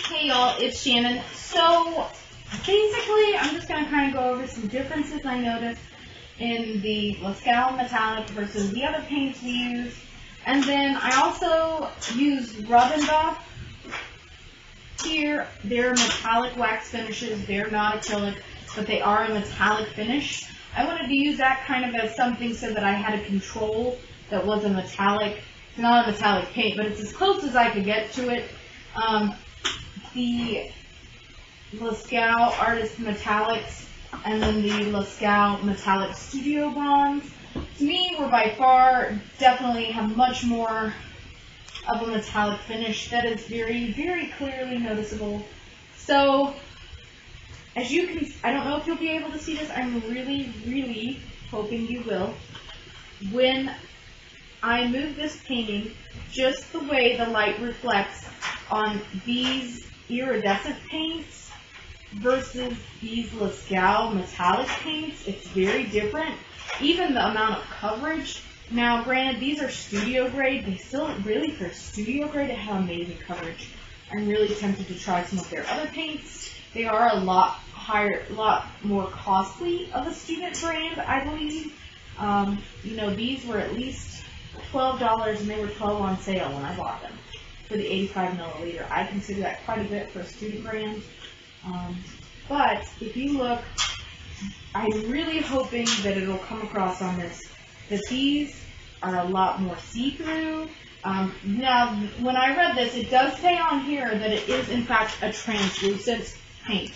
Hey y'all, it's Shannon. So basically, I'm just going to kind of go over some differences I noticed in the Lascaux Metallic versus the other paints we use. And then I also use Rub and Buff here. They're metallic wax finishes. They're not acrylic, but they are a metallic finish. I wanted to use that kind of as something so that I had a control that was a metallic. It's not a metallic paint, but it's as close as I could get to it. The Lascaux Artist Metallics and then the Lascaux Metallic Studio Bronze, to me, were by far definitely have much more of a metallic finish that is very, very clearly noticeable. So, as you can, I don't know if you'll be able to see this. I'm really, really hoping you will. When I move this painting, just the way the light reflects on these iridescent paints versus these Lascaux metallic paints, it's very different. Even the amount of coverage. Now, granted, these are studio grade. They still, really, for studio grade, they have amazing coverage. I'm really tempted to try some of their other paints. They are a lot higher, a lot more costly of a student brand, I believe. You know, these were at least $12, and they were $12 on sale when I bought them for the 85 milliliter. I consider that quite a bit for a student brand. But if you look, I'm really hoping that it'll come across on this that these are a lot more see-through. Now, when I read this, it does say on here that it is in fact a translucent paint,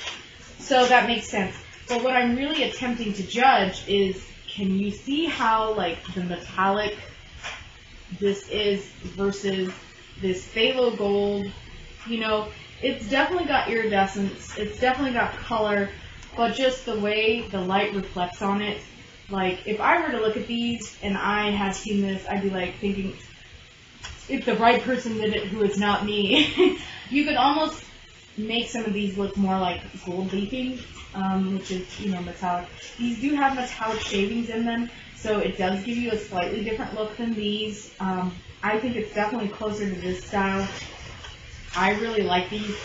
so that makes sense. But what I'm really attempting to judge is, can you see how like the metallic this is versus this phthalo gold? You know, it's definitely got iridescence, it's definitely got color, but just the way the light reflects on it, like if I were to look at these and I had seen this, I'd be like thinking, if the right person did it who is not me, you could almost make some of these look more like gold leafing, which is, you know, metallic. These do have metallic shavings in them, so it does give you a slightly different look than these. I think it's definitely closer to this style. I really like these.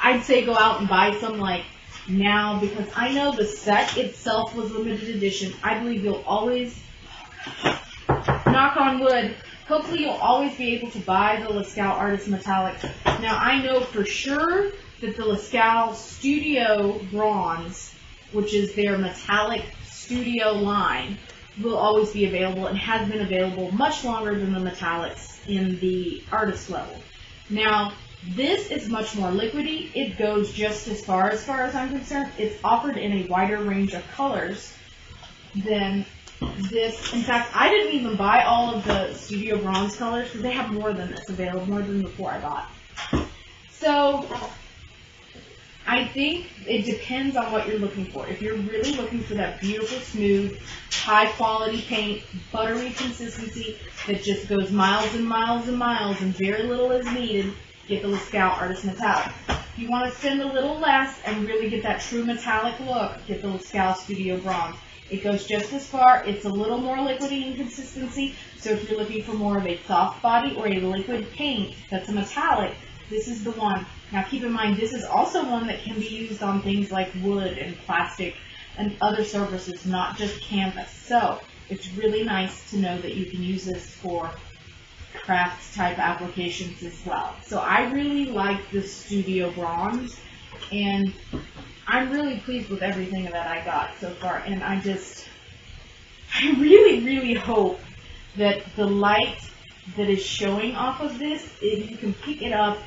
I'd say go out and buy some like now, because I know the set itself was limited edition. I believe you'll always, knock on wood, hopefully you'll always be able to buy the Lascaux Artist Metallic. Now I know for sure that the Lascaux Studio Bronze, which is their metallic studio line, will always be available and has been available much longer than the metallics in the artist level. Now, this is much more liquidy. It goes just as far as I'm concerned. It's offered in a wider range of colors than this. In fact, I didn't even buy all of the Studio Bronze colors because they have more than this available, more than before I bought. So, I think it depends on what you're looking for. If you're really looking for that beautiful, smooth, high-quality paint, buttery consistency that just goes miles and miles and miles and very little is needed, get the Lascaux Artist Metallic. If you want to spend a little less and really get that true metallic look, get the Lascaux Studio Bronze. It goes just as far. It's a little more liquidy in consistency, so if you're looking for more of a soft body or a liquid paint that's a metallic, this is the one. Now keep in mind, this is also one that can be used on things like wood and plastic and other surfaces, not just canvas. So it's really nice to know that you can use this for craft type applications as well. So I really like the Studio Bronze, and I'm really pleased with everything that I got so far, and I really, really hope that the light that is showing off of this, if you can pick it up,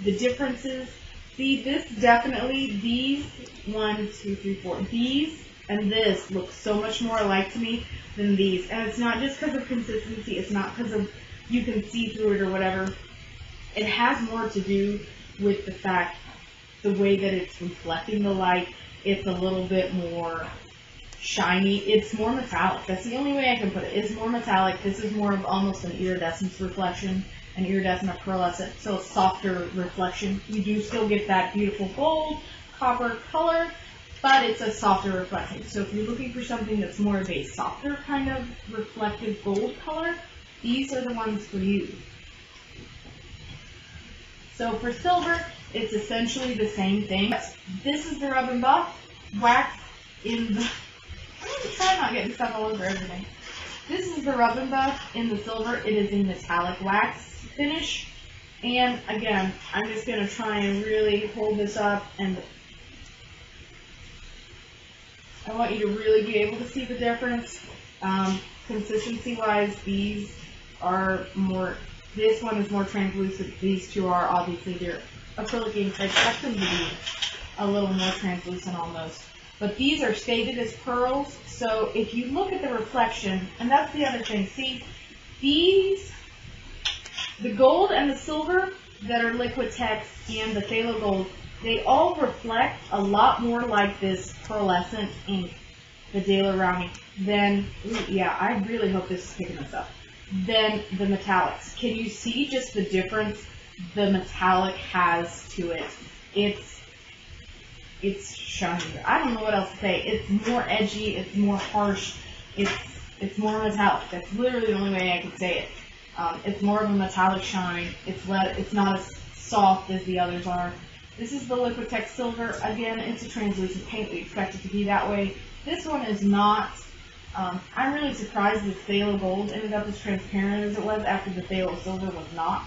the differences. See, this definitely, these, 1, 2, 3, 4, these and this look so much more alike to me than these. And it's not just because of consistency, it's not because of you can see through it or whatever. It has more to do with the fact, the way that it's reflecting the light, it's a little bit more shiny. It's more metallic. That's the only way I can put it. It's more metallic. This is more of almost an iridescence reflection, an iridescent or pearlescent, so a softer reflection. You do still get that beautiful gold, copper color, but it's a softer reflection. So if you're looking for something that's more of a softer kind of reflective gold color, these are the ones for you. So for silver, It's essentially the same thing. This is the Rub and Buff wax in the... I'm going to try not getting stuff all over everything. This is the Rub and Buff in the silver. It is in metallic wax finish. And again, I'm just going to try and really hold this up, and I want you to really be able to see the difference. Consistency-wise, these are more, this one is more translucent. These two are obviously, they're acrylic ink. I expect them to be a little more translucent almost. But these are stated as pearls, so if you look at the reflection, and that's the other thing, see, these, the gold and the silver that are Liquitex and the Phthalo Gold, they all reflect a lot more like this pearlescent ink, the Daler Rowney, than, ooh, yeah, I really hope this is picking this up, than the metallics. Can you see just the difference the metallic has to it? It's shinier. I don't know what else to say. It's more edgy, it's more harsh, it's more metallic. That's literally the only way I could say it. It's more of a metallic shine. It's not as soft as the others are. This is the Liquitex Silver. Again, it's a translucent paint. We expect it to be that way. This one is not. I'm really surprised that Phthalo Gold ended up as transparent as it was after the Phthalo Silver was not.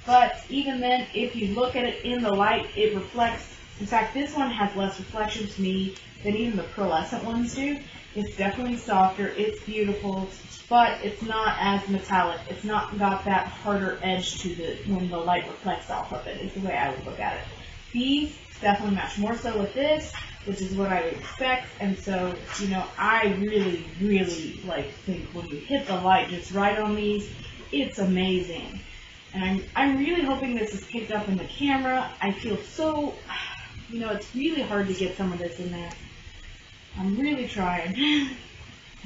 But even then, if you look at it in the light, it reflects. In fact, this one has less reflection to me than even the pearlescent ones do. It's definitely softer. It's beautiful, but it's not as metallic. It's not got that harder edge to the when the light reflects off of it, is the way I would look at it. These definitely match more so with this, which is what I would expect. And so, you know, I really, really think when you hit the light just right on these, it's amazing. And I'm really hoping this is picked up in the camera. I feel so, you know, it's really hard to get some of this in there. I'm really trying.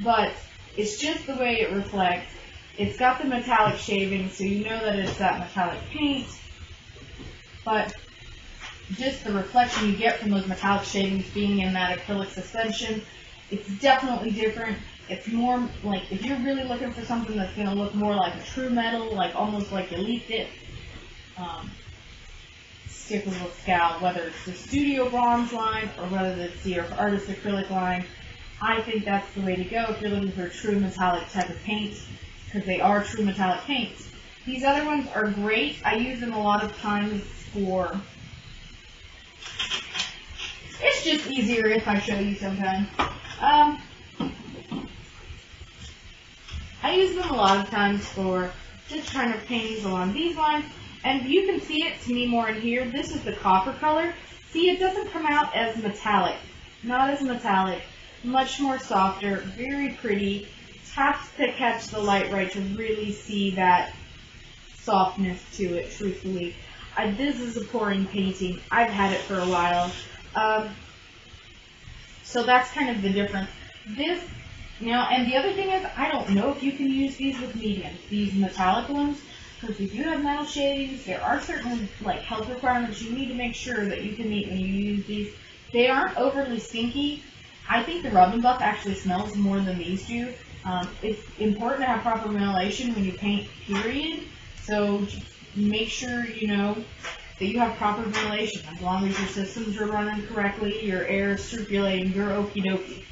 But it's just the way it reflects. It's got the metallic shaving, so you know that it's that metallic paint. But just the reflection you get from those metallic shavings being in that acrylic suspension, it's definitely different. It's more like, if you're really looking for something that's going to look more like a true metal, like almost like you leaked it, stick with Lascaux, whether it's the Studio Bronze line or whether it's the Artist Acrylic line. I think that's the way to go if you're looking for a true metallic type of paint, because they are true metallic paints. These other ones are great. I use them a lot of times for, it's just easier if I show you sometimes. I use them a lot of times for just kind of paintings along these lines. And you can see it to me more in here. This is the copper color. See, it doesn't come out as metallic. Not as metallic. Much more softer. Very pretty. Have to catch the light right to really see that softness to it, truthfully. This is a pouring painting. I've had it for a while. So that's kind of the difference. This, now, and the other thing is, I don't know if you can use these with mediums, these metallic ones, because if you have metal shavings, there are certain health requirements you need to make sure that you can meet when you use these. They aren't overly stinky. I think the Rub and Buff actually smells more than these do. It's important to have proper ventilation when you paint, period. So make sure you know that you have proper ventilation. As long as your systems are running correctly, your air is circulating, you're okie dokie.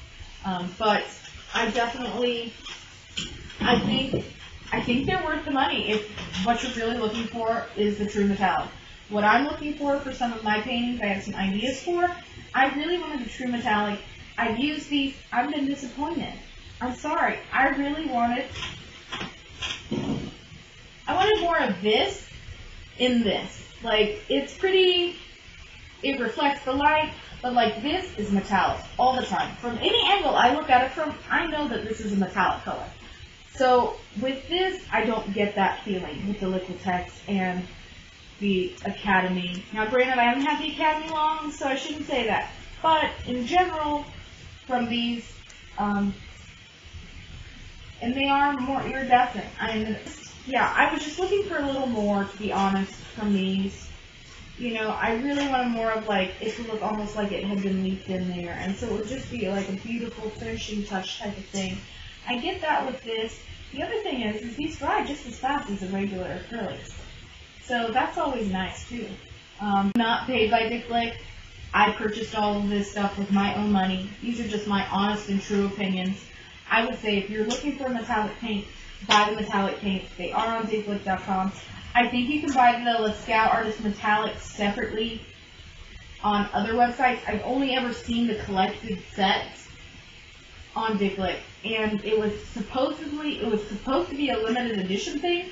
But I definitely, I think they're worth the money if what you're really looking for is the true metallic. What I'm looking for some of my paintings, I have some ideas for. I really wanted the true metallic. I've used these. I've been disappointed. I'm sorry. I really wanted more of this in this. It's pretty, it reflects the light, but this is metallic all the time. From any angle I look at it from, I know that this is a metallic color. So with this, I don't get that feeling with the Liquitex and the Academy. Now granted, I haven't had the Academy long, so I shouldn't say that. But in general, from these, and they are more iridescent. Yeah, I was just looking for a little more, to be honest, from these. You know, I really wanted more of it to look almost like it had been leaked in there, and so it would just be a beautiful finishing touch type of thing. I get that with this. The other thing is these dry just as fast as the regular acrylics. So that's always nice too. Not paid by Dick Blick. I purchased all of this stuff with my own money. These are just my honest and true opinions. I would say if you're looking for metallic paint, buy the metallic paints. They are on dickblick.com. I think you can buy the Lascaux Artist Metallics separately on other websites. I've only ever seen the collected sets on Dick Blick, and it was supposed to be a limited edition thing,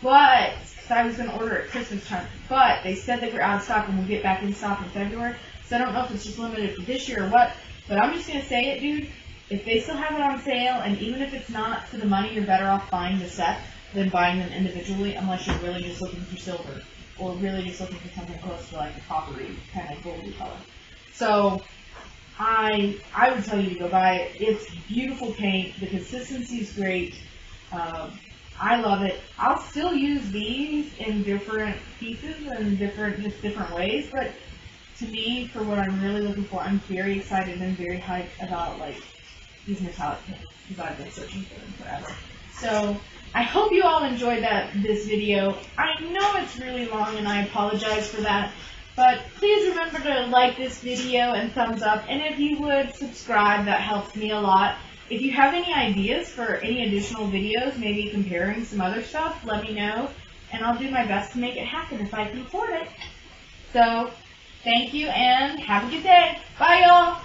but because I was going to order it at Christmas time, but they said they were out of stock and we'll get back in stock in February. So I don't know if it's just limited for this year or what, but I'm just going to say it, dude. If they still have it on sale, and even if it's not for the money, you're better off buying the set than buying them individually, unless you're really just looking for silver, or really just looking for something close to like a coppery, kind of goldy color. So I would tell you to go buy it. It's beautiful paint. The consistency is great. I love it. I'll still use these in different pieces and different ways, but to me, for what I'm really looking for, I'm very excited and very hyped about like these metallic paints because I've been searching for them forever. So I hope you all enjoyed this video. I know it's really long and I apologize for that, but please remember to like this video and thumbs up, and if you would subscribe, that helps me a lot. If you have any ideas for any additional videos, maybe comparing some other stuff, let me know, and I'll do my best to make it happen if I can afford it. So, thank you, and have a good day. Bye, y'all!